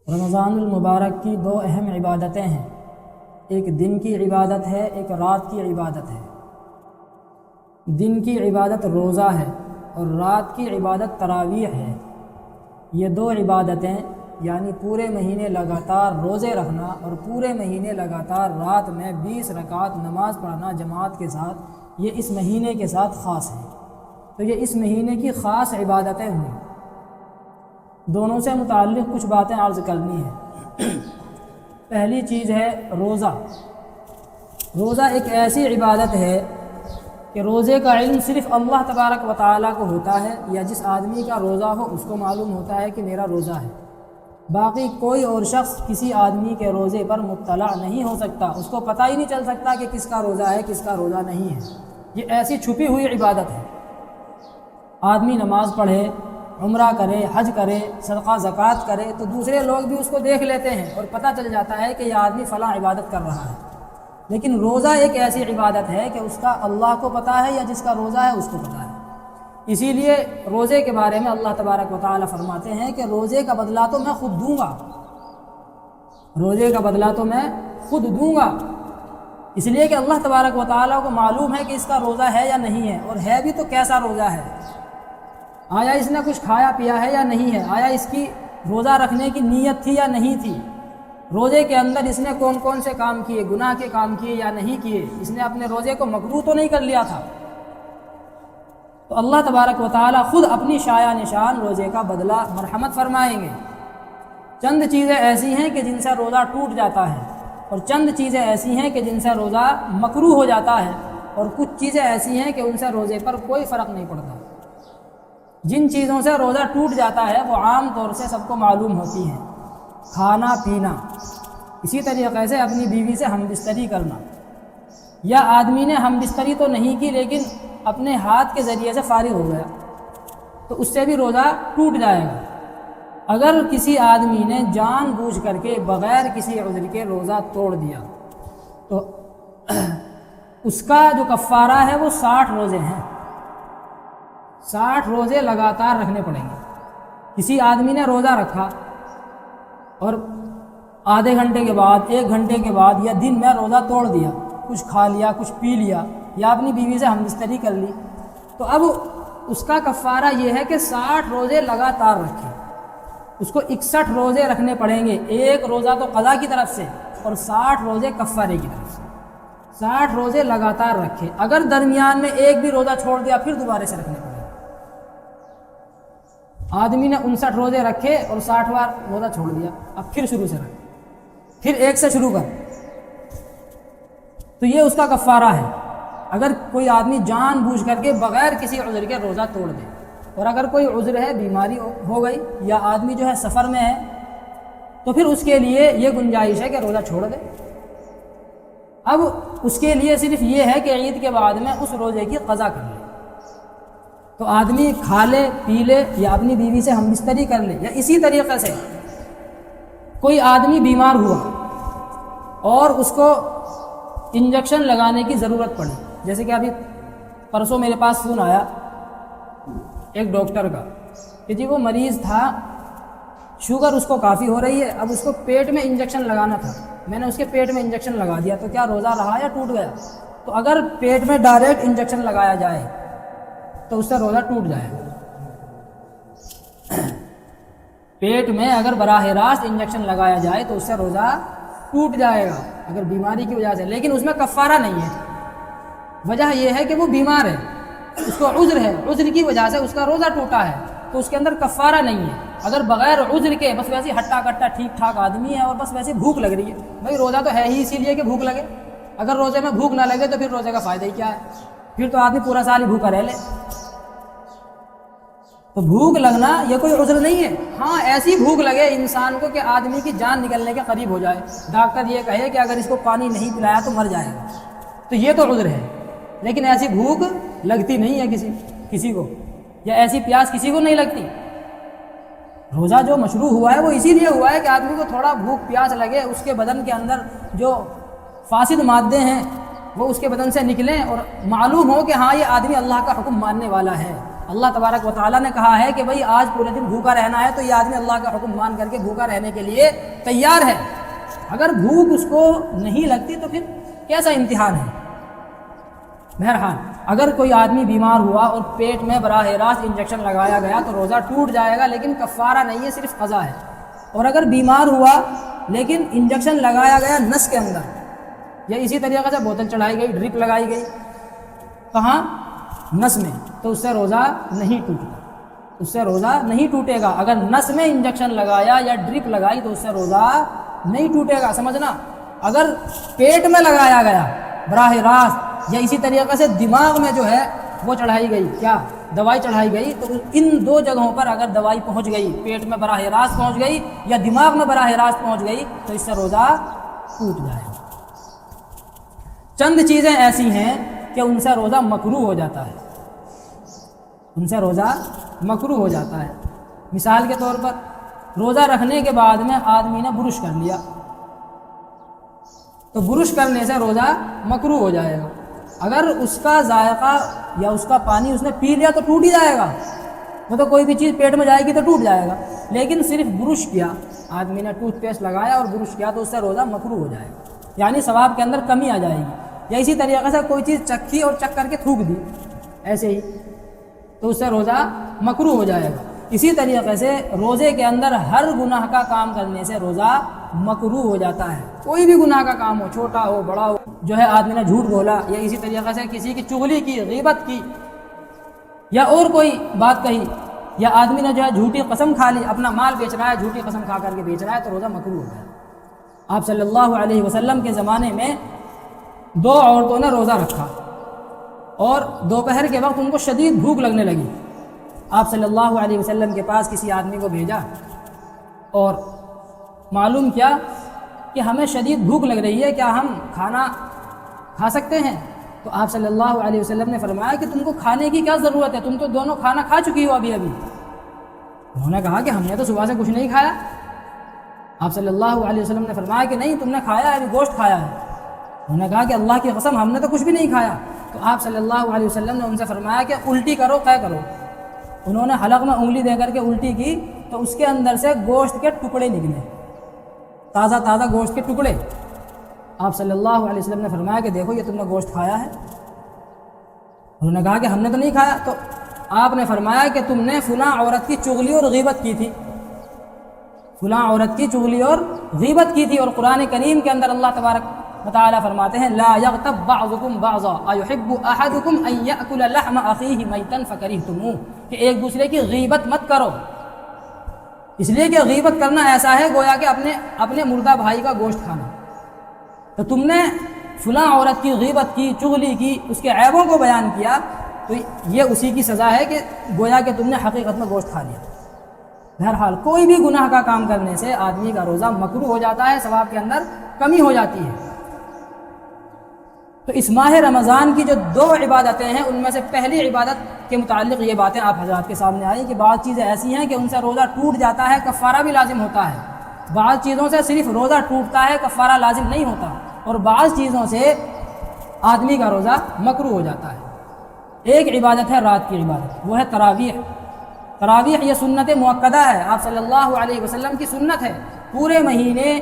رمضان المبارک کی دو اہم عبادتیں ہیں، ایک دن کی عبادت ہے، ایک رات کی عبادت ہے۔ دن کی عبادت روزہ ہے اور رات کی عبادت تراویح ہے۔ یہ دو عبادتیں یعنی پورے مہینے لگاتار روزے رکھنا اور پورے مہینے لگاتار رات میں 20 رکعت نماز پڑھنا جماعت کے ساتھ، یہ اس مہینے کے ساتھ خاص ہے۔ تو یہ اس مہینے کی خاص عبادتیں ہوئیں۔ دونوں سے متعلق کچھ باتیں عرض کرنی ہیں۔ پہلی چیز ہے روزہ۔ روزہ ایک ایسی عبادت ہے کہ روزے کا علم صرف اللہ تبارک و تعالیٰ کو ہوتا ہے، یا جس آدمی کا روزہ ہو اس کو معلوم ہوتا ہے کہ میرا روزہ ہے۔ باقی کوئی اور شخص کسی آدمی کے روزے پر مطلع نہیں ہو سکتا، اس کو پتہ ہی نہیں چل سکتا کہ کس کا روزہ ہے کس کا روزہ نہیں ہے۔ یہ ایسی چھپی ہوئی عبادت ہے۔ آدمی نماز پڑھے، عمرہ کرے، حج کرے، صدقہ زکوٰۃ کرے تو دوسرے لوگ بھی اس کو دیکھ لیتے ہیں اور پتہ چل جاتا ہے کہ یہ آدمی فلاں عبادت کر رہا ہے۔ لیکن روزہ ایک ایسی عبادت ہے کہ اس کا اللہ کو پتہ ہے، یا جس کا روزہ ہے اس کو پتہ ہے۔ اسی لیے روزے کے بارے میں اللہ تبارک و تعالیٰ فرماتے ہیں کہ روزے کا بدلہ تو میں خود دوں گا، روزے کا بدلہ تو میں خود دوں گا۔ اس لیے کہ اللہ تبارک و تعالیٰ کو معلوم ہے کہ اس کا روزہ ہے یا نہیں ہے، اور ہے بھی تو کیسا روزہ ہے، آیا اس نے کچھ کھایا پیا ہے یا نہیں ہے، آیا اس کی روزہ رکھنے کی نیت تھی یا نہیں تھی، روزے کے اندر اس نے کون کون سے کام کیے، گناہ کے کام کیے یا نہیں کیے، اس نے اپنے روزے کو مکروہ تو نہیں کر لیا تھا۔ تو اللہ تبارک و تعالیٰ خود اپنی شایع نشان روزے کا بدلہ مرحمت فرمائیں گے۔ چند چیزیں ایسی ہیں کہ جن سے روزہ ٹوٹ جاتا ہے، اور چند چیزیں ایسی ہیں کہ جن سے روزہ مکروہ ہو جاتا ہے، اور کچھ چیزیں ایسی ہیں کہ ان سے روزے پر کوئی فرق نہیں پڑتا۔ جن چیزوں سے روزہ ٹوٹ جاتا ہے وہ عام طور سے سب کو معلوم ہوتی ہیں، کھانا پینا، اسی طریقے سے اپنی بیوی سے ہم بستری کرنا، یا آدمی نے ہم بستری تو نہیں کی لیکن اپنے ہاتھ کے ذریعے سے فارغ ہو گیا تو اس سے بھی روزہ ٹوٹ جائے گا۔ اگر کسی آدمی نے جان بوجھ کر کے بغیر کسی عذر کے روزہ توڑ دیا تو اس کا جو کفارہ ہے وہ 60 روزے ہیں، 60 روزے لگاتار رکھنے پڑیں گے۔ کسی آدمی نے روزہ رکھا اور آدھے گھنٹے کے بعد، 1 گھنٹے کے بعد یا دن میں روزہ توڑ دیا، کچھ کھا لیا، کچھ پی لیا، یا اپنی بیوی سے ہم بستری کر لی، تو اب اس کا کفارہ یہ ہے کہ 60 روزے لگاتار رکھے۔ اس کو 61 روزے رکھنے پڑیں گے، ایک روزہ تو قضا کی طرف سے اور 60 روزے کفارے کی طرف سے۔ 60 روزے لگاتار رکھے، اگر درمیان میں ایک بھی روزہ چھوڑ دیا پھر دوبارہ سے رکھنے پڑیں گے۔ آدمی نے 59 روزے رکھے اور 60واں روزہ چھوڑ دیا، اب پھر شروع سے رکھ، پھر 1 سے شروع کر، تو یہ اس کا کفارہ ہے۔ اگر کوئی آدمی جان بوجھ کر کے بغیر کسی عذر کے روزہ توڑ دے، اور اگر کوئی عذر ہے، بیماری ہو گئی یا آدمی جو ہے سفر میں ہے، تو پھر اس کے لیے یہ گنجائش ہے کہ روزہ چھوڑ دے۔ اب اس کے لیے صرف یہ ہے کہ عید کے بعد میں اس روزے کی قضا کر لے، تو آدمی کھا لے پی لے یا اپنی بیوی سے ہم بستری کر لے۔ یا اسی طریقے سے کوئی آدمی بیمار ہوا اور اس کو انجیکشن لگانے کی ضرورت پڑی، جیسے کہ ابھی پرسوں میرے پاس فون آیا ایک ڈاکٹر کا کہ جی وہ مریض تھا، شوگر اس کو کافی ہو رہی ہے، اب اس کو پیٹ میں انجیکشن لگانا تھا، میں نے اس کے پیٹ میں انجیکشن لگا دیا، تو کیا روزہ رہا یا ٹوٹ گیا؟ تو اگر پیٹ میں ڈائریکٹ انجیکشن لگایا جائے تو اس سے روزہ ٹوٹ جائے گا۔ پیٹ میں اگر براہ راست انجیکشن لگایا جائے تو اس سے روزہ ٹوٹ جائے گا اگر بیماری کی وجہ سے، لیکن اس میں کفارہ نہیں ہے۔ وجہ یہ ہے کہ وہ بیمار ہے، اس کو عذر ہے، عذر کی وجہ سے اس کا روزہ ٹوٹا ہے، تو اس کے اندر کفارہ نہیں ہے۔ اگر بغیر عذر کے بس ویسے ہٹا کٹا ٹھیک ٹھاک آدمی ہے اور بس ویسے بھوک لگ رہی ہے، بھائی روزہ تو ہے ہی اسی لیے کہ بھوک لگے، اگر روزے میں بھوک نہ لگے تو پھر روزے کا فائدہ ہی کیا ہے؟ پھر تو آدمی پورا سال ہی بھوکا رہ لے۔ تو بھوک لگنا یہ کوئی عذر نہیں ہے۔ ہاں ایسی بھوک لگے انسان کو کہ آدمی کی جان نکلنے کے قریب ہو جائے، ڈاکٹر یہ کہے کہ اگر اس کو پانی نہیں پلایا تو مر جائے گا، تو یہ تو عذر ہے۔ لیکن ایسی بھوک لگتی نہیں ہے کسی کو، یا ایسی پیاس کسی کو نہیں لگتی۔ روزہ جو مشروع ہوا ہے وہ اسی لیے ہوا ہے کہ آدمی کو تھوڑا بھوک پیاس لگے، اس کے بدن کے اندر جو فاسد مادے ہیں وہ اس کے بدن سے نکلیں اور معلوم ہو کہ ہاں یہ آدمی اللہ کا حکم ماننے والا ہے، اللہ تبارک و تعالیٰ نے کہا ہے کہ بھئی آج پورے دن بھوکا رہنا ہے، تو یہ آدمی اللہ کا حکم مان کر کے بھوکا رہنے کے لیے تیار ہے۔ اگر بھوک اس کو نہیں لگتی تو پھر کیسا امتحان ہے؟ بہرحال اگر کوئی آدمی بیمار ہوا اور پیٹ میں براہ راست انجیکشن لگایا گیا تو روزہ ٹوٹ جائے گا، لیکن کفارہ نہیں ہے، صرف قضا ہے۔ اور اگر بیمار ہوا لیکن انجیکشن لگایا گیا نس کے اندر، یا اسی طریقے سے بوتل چڑھائی گئی، ڈرپ لگائی گئی، کہاں؟ نس میں، تو اس سے روزہ نہیں ٹوٹتا، اس سے روزہ نہیں ٹوٹے گا۔ اگر نس میں انجیکشن لگایا یا ڈرپ لگائی تو اس سے روزہ نہیں ٹوٹے گا، سمجھنا۔ اگر پیٹ میں لگایا گیا براہ راست، یا اسی طریقے سے دماغ میں جو ہے وہ چڑھائی گئی، کیا دوائی چڑھائی گئی، تو ان دو جگہوں پر اگر دوائی پہنچ گئی، پیٹ میں براہ راست پہنچ گئی یا دماغ میں براہ راست پہنچ گئی، تو اس سے روزہ ٹوٹ جائے گا۔ چند چیزیں ایسی ہیں کہ ان سے روزہ مکروہ ہو جاتا ہے، ان سے روزہ مکروہ ہو جاتا ہے۔ مثال کے طور پر روزہ رکھنے کے بعد میں آدمی نے برش کر لیا، تو برش کرنے سے روزہ مکروہ ہو جائے گا۔ اگر اس کا ذائقہ یا اس کا پانی اس نے پی لیا تو ٹوٹ ہی جائے گا، وہ تو کوئی بھی چیز پیٹ میں جائے گی تو ٹوٹ جائے گا، لیکن صرف برش کیا، آدمی نے ٹوتھ پیسٹ لگایا اور برش کیا تو اس سے روزہ مکروہ ہو جائے گا، یعنی ثواب کے اندر کمی آ جائے گی۔ یا اسی طریقے سے کوئی چیز چکھی اور چکھ کر کے تھوک دی ایسے ہی، تو اس سے روزہ مکروہ ہو جائے گا۔ اسی طریقے سے روزے کے اندر ہر گناہ کا کام کرنے سے روزہ مکروہ ہو جاتا ہے، کوئی بھی گناہ کا کام ہو، چھوٹا ہو بڑا ہو، جو ہے آدمی نے جھوٹ بولا یا اسی طریقے سے کسی کی چغلی کی، غیبت کی، یا اور کوئی بات کہی، یا آدمی نے جو ہے جھوٹی قسم کھا لی، اپنا مال بیچ رہا ہے، جھوٹی قسم کھا کر کے بیچ رہا ہے، تو روزہ مکروہ ہو گیا۔ آپ صلی اللہ علیہ وسلم کے زمانے میں دو عورتوں نے روزہ رکھا اور دوپہر کے وقت ان کو شدید بھوک لگنے لگی۔ آپ صلی اللہ علیہ وسلم کے پاس کسی آدمی کو بھیجا اور معلوم کیا کہ ہمیں شدید بھوک لگ رہی ہے، کیا ہم کھانا کھا سکتے ہیں؟ تو آپ صلی اللہ علیہ وسلم نے فرمایا کہ تم کو کھانے کی کیا ضرورت ہے، تم تو دونوں کھانا کھا چکی ہو ابھی۔ انہوں نے کہا کہ ہم نے تو صبح سے کچھ نہیں کھایا۔ آپ صلی اللہ علیہ وسلم نے فرمایا کہ نہیں، تم نے کھایا ہے، ابھی گوشت کھایا ہے۔ انہوں نے کہا کہ اللہ کی قسم ہم نے تو کچھ بھی نہیں کھایا۔ تو آپ صلی اللہ علیہ وسلم نے ان سے فرمایا کہ الٹی کرو، طے کرو۔ انہوں نے حلق میں انگلی دے کر کے الٹی کی تو اس کے اندر سے گوشت کے ٹکڑے نکلے، تازہ تازہ گوشت کے ٹکڑے۔ آپ صلی اللہ علیہ وسلم نے فرمایا کہ دیکھو یہ تم نے گوشت کھایا ہے۔ انہوں نے کہا کہ ہم نے تو نہیں کھایا۔ تو آپ نے فرمایا کہ تم نے فلاں عورت کی چغلی اور غیبت کی تھی، فلاں عورت کی چغلی اور غیبت کی تھی۔ اور قرآن کریم کے اندر اللہ تبارک وتعالی فرماتے ہیں لا یغتب بعضکم بعضا ایحب احدکم ان یأکل لحم اخیہ میتا فکرہتموہ، کہ ایک دوسرے کی غیبت مت کرو، اس لیے کہ غیبت کرنا ایسا ہے گویا کہ اپنے مردہ بھائی کا گوشت کھانا۔ تو تم نے فلاں عورت کی غیبت کی، چغلی کی، اس کے عیبوں کو بیان کیا، تو یہ اسی کی سزا ہے کہ گویا کہ تم نے حقیقت میں گوشت کھا لیا۔ بہرحال کوئی بھی گناہ کا کام کرنے سے آدمی کا روزہ مکروہ ہو جاتا ہے، ثواب کے اندر کمی ہو جاتی ہے۔ تو اس ماہ رمضان کی جو دو عبادتیں ہیں، ان میں سے پہلی عبادت کے متعلق یہ باتیں آپ حضرات کے سامنے آئی کہ بعض چیزیں ایسی ہیں کہ ان سے روزہ ٹوٹ جاتا ہے، کفارہ بھی لازم ہوتا ہے۔ بعض چیزوں سے صرف روزہ ٹوٹتا ہے، کفارہ لازم نہیں ہوتا، اور بعض چیزوں سے آدمی کا روزہ مکروہ ہو جاتا ہے۔ ایک عبادت ہے رات کی عبادت، وہ ہے تراویح۔ تراویح یہ سنت مؤکدہ ہے، آپ صلی اللہ علیہ وسلم کی سنت ہے۔ پورے مہینے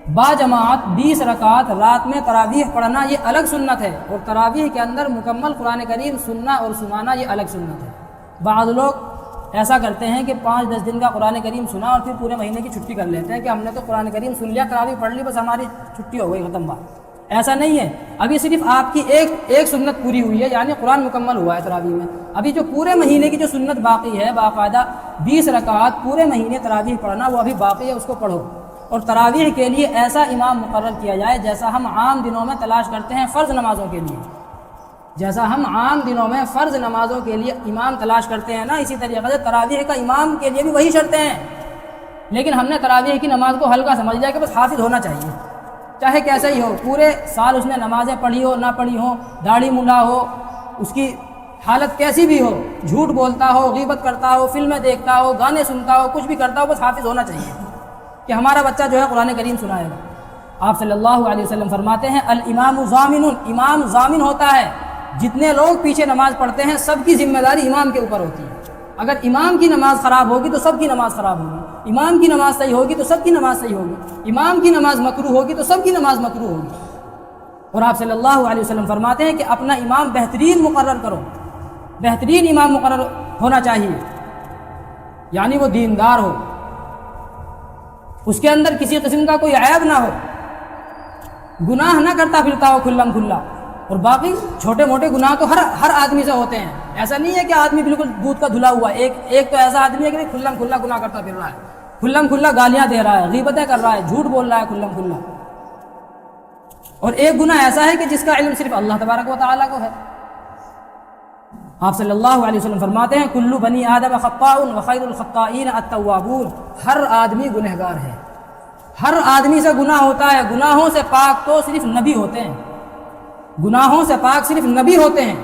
با جماعت 20 رکعت رات میں تراویح پڑھنا یہ الگ سنت ہے، اور تراویح کے اندر مکمل قرآن کریم سننا اور سنانا یہ الگ سنت ہے۔ بعض لوگ ایسا کرتے ہیں کہ 5-10 دن کا قرآن کریم سنا اور پھر پورے مہینے کی چھٹی کر لیتے ہیں کہ ہم نے تو قرآن کریم سن لیا، تراویح پڑھ لی، بس ہماری چھٹی ہو گئی، ختم بات۔ ایسا نہیں ہے، ابھی صرف آپ کی ایک سنت پوری ہوئی ہے، یعنی قرآن مکمل ہوا ہے تراویح میں۔ ابھی جو پورے مہینے کی جو سنت باقی ہے، باقاعدہ 20 رکعت پورے مہینے تراویح پڑھنا، وہ ابھی باقی ہے، اس کو پڑھو۔ اور تراویح کے لیے ایسا امام مقرر کیا جائے جیسا ہم عام دنوں میں تلاش کرتے ہیں فرض نمازوں کے لیے، جیسا ہم عام دنوں میں فرض نمازوں کے لیے امام تلاش کرتے ہیں نا، اسی طریقے سے تراویح کا امام کے لیے بھی وہی شرطیں ہیں۔ لیکن ہم نے تراویح کی نماز کو ہلکا سمجھ لیا کہ بس حافظ ہونا چاہیے، چاہے کیسا ہی ہو، پورے سال اس نے نمازیں پڑھی ہو نہ پڑھی ہو، داڑھی منڈا ہو، اس کی حالت کیسی بھی ہو، جھوٹ بولتا ہو، غیبت کرتا ہو، فلمیں دیکھتا ہو، گانے سنتا ہو، کچھ بھی کرتا ہو، بس حافظ ہونا چاہیے کہ ہمارا بچہ جو ہے قرآن کریم سنائے گا۔ آپ صلی اللہ علیہ وسلم فرماتے ہیں الامام ضامن، امام ضامن ہوتا ہے، جتنے لوگ پیچھے نماز پڑھتے ہیں سب کی ذمہ داری امام کے اوپر ہوتی ہے۔ اگر امام کی نماز خراب ہوگی تو سب کی نماز خراب ہوگی، امام کی نماز صحیح ہوگی تو سب کی نماز صحیح ہوگی، امام کی نماز مکروہ ہوگی تو سب کی نماز مکروہ ہوگی۔ اور آپ صلی اللہ علیہ وسلم فرماتے ہیں کہ اپنا امام بہترین مقرر کرو، بہترین امام مقرر ہونا چاہیے، یعنی وہ دیندار ہو، اس کے اندر کسی قسم کا کوئی عیب نہ ہو، گناہ نہ کرتا پھرتا ہو کھلم کھلا۔ اور باقی چھوٹے موٹے گناہ تو ہر آدمی سے ہوتے ہیں، ایسا نہیں ہے کہ آدمی بالکل دودھ کا دھلا ہوا ہے۔ ایک تو ایسا آدمی ہے کہ کھلم کھلا گناہ کرتا پھر رہا ہے، کھلم کھلا گالیاں دے رہا ہے، غیبتیں کر رہا ہے، جھوٹ بول رہا ہے کھلم کھلا۔ اور ایک گناہ ایسا ہے کہ جس کا علم صرف اللہ تبارک و تعالیٰ کو ہے۔ آپ صلی اللہ علیہ وسلم فرماتے ہیں کل بنی آدم خطاء وخیر الخطائین التوابون، ہر آدمی گنہگار ہے، ہر آدمی سے گناہ ہوتا ہے، گناہوں سے پاک تو صرف نبی ہوتے ہیں، گناہوں سے پاک صرف نبی ہوتے ہیں،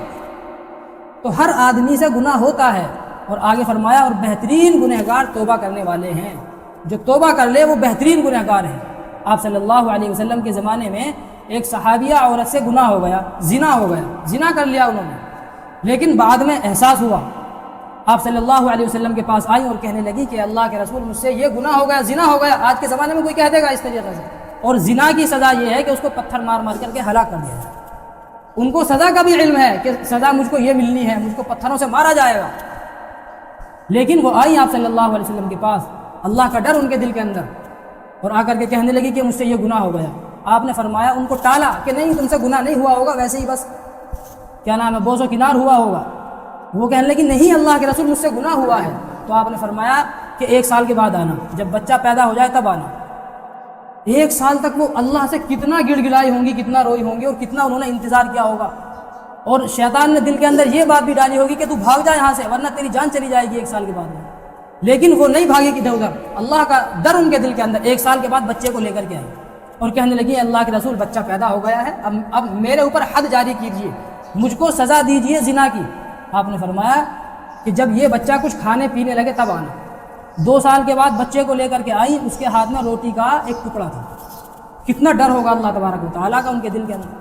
تو ہر آدمی سے گناہ ہوتا ہے۔ اور آگے فرمایا اور بہترین گنہگار توبہ کرنے والے ہیں، جو توبہ کر لے وہ بہترین گنہگار ہے۔ آپ صلی اللہ علیہ وسلم کے زمانے میں ایک صحابیہ عورت سے گناہ ہو گیا، زنا کر لیا انہوں نے، لیکن بعد میں احساس ہوا، آپ صلی اللہ علیہ وسلم کے پاس آئی اور کہنے لگی کہ اللہ کے رسول مجھ سے یہ گناہ ہو گیا، زنا ہو گیا۔ آج کے زمانے میں کوئی کہہ دے گا اس طریقے سے، اور زنا کی سزا یہ ہے کہ اس کو پتھر مار مار کر کے ہلاک کر دیا جائے۔ ان کو سزا کا بھی علم ہے کہ سزا مجھ کو یہ ملنی ہے، مجھ کو پتھروں سے مارا جائے گا، لیکن وہ آئی آپ صلی اللہ علیہ وسلم کے پاس، اللہ کا ڈر ان کے دل کے اندر، اور آ کر کے کہنے لگی کہ مجھ سے یہ گناہ ہو گیا۔ آپ نے فرمایا، ان کو ٹالا کہ نہیں تم سے گناہ نہیں ہوا ہوگا، ویسے ہی بس کیا نام ہے بوس و کنار ہوا ہوگا۔ وہ کہنے لگی نہیں اللہ کے رسول مجھ سے گناہ ہوا ہے۔ تو آپ نے فرمایا کہ 1 سال کے بعد آنا، جب بچہ پیدا ہو جائے تب آنا۔ 1 سال تک وہ اللہ سے کتنا گڑ گڑائی ہوں گی، کتنا روئی ہوں گی، اور کتنا انہوں نے انتظار کیا ہوگا، اور شیطان نے دل کے اندر یہ بات بھی ڈالی ہوگی کہ تو بھاگ جا یہاں سے ورنہ تیری جان چلی جائے گی 1 سال کے بعد میں۔ لیکن وہ نہیں بھاگی کدھر ادھر، اللہ کا ڈر ان کے دل کے اندر۔ 1 سال کے بعد بچے کو لے کر کے آئی اور کہنے لگی اللہ کے رسول بچہ پیدا ہو گیا ہے، اب میرے اوپر حد جاری کیجئے، مجھ کو سزا دیجئے زنا کی۔ آپ نے فرمایا کہ جب یہ بچہ کچھ کھانے پینے لگے تب آنا۔ 2 سال کے بعد بچے کو لے کر کے آئی، اس کے ہاتھ میں روٹی کا ایک ٹکڑا تھا۔ کتنا ڈر ہوگا اللہ تبارک و تعالیٰ کا ان کے دل کے اندر۔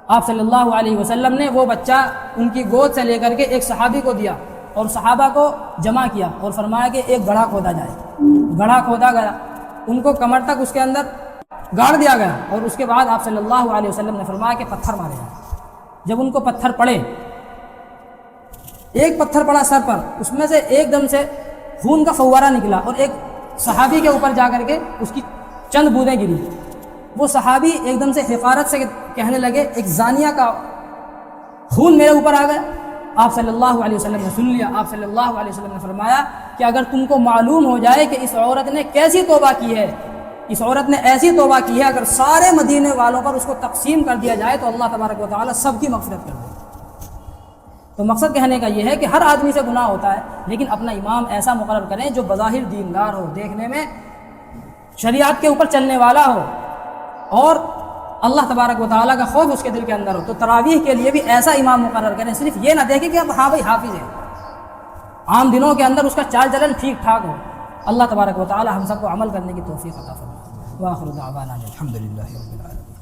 آپ صلی اللہ علیہ وسلم نے وہ بچہ ان کی گود سے لے کر کے ایک صحابی کو دیا اور صحابہ کو جمع کیا اور فرمایا کہ ایک گڑھا کھودا جائے۔ گڑھا کھودا گیا، ان کو کمر تک اس کے اندر گاڑ دیا گیا، اور اس کے بعد آپ صلی اللہ علیہ وسلم نے فرمایا کہ پتھر مارے جائیں۔ جب ان کو پتھر پڑے، ایک پتھر پڑا سر پر، اس میں سے ایک دم سے خون کا فوارہ نکلا اور ایک صحابی کے اوپر جا کر کے اس کی چند بوندیں گری۔ وہ صحابی ایک دم سے حقارت سے کہنے لگے ایک زانیہ کا خون میرے اوپر آ گیا۔ آپ صلی اللہ علیہ وسلم نے سن لیا۔ آپ صلی اللہ علیہ وسلم نے فرمایا کہ اگر تم کو معلوم ہو جائے کہ اس عورت نے کیسی توبہ کی ہے، اس عورت نے ایسی توبہ کی ہے، اگر سارے مدینے والوں پر اس کو تقسیم کر دیا جائے تو اللہ تبارک و تعالیٰ سب کی مغفرت کر دے۔ تو مقصد کہنے کا یہ ہے کہ ہر آدمی سے گناہ ہوتا ہے، لیکن اپنا امام ایسا مقرر کریں جو بظاہر دیندار ہو، دیکھنے میں شریعت کے اوپر چلنے والا ہو، اور اللہ تبارک و تعالیٰ کا خوف اس کے دل کے اندر ہو۔ تو تراویح کے لیے بھی ایسا امام مقرر کریں، صرف یہ نہ دیکھیں کہ اب ہاں بھائی حافظ ہے، عام دنوں کے اندر اس کا چال چلن ٹھیک ٹھاک ہو۔ اللہ تبارک و تعالیٰ ہم سب کو عمل کرنے کی توفیق عطا فرمائے۔ وآخر دعوانا الحمد للہ رب العالمین۔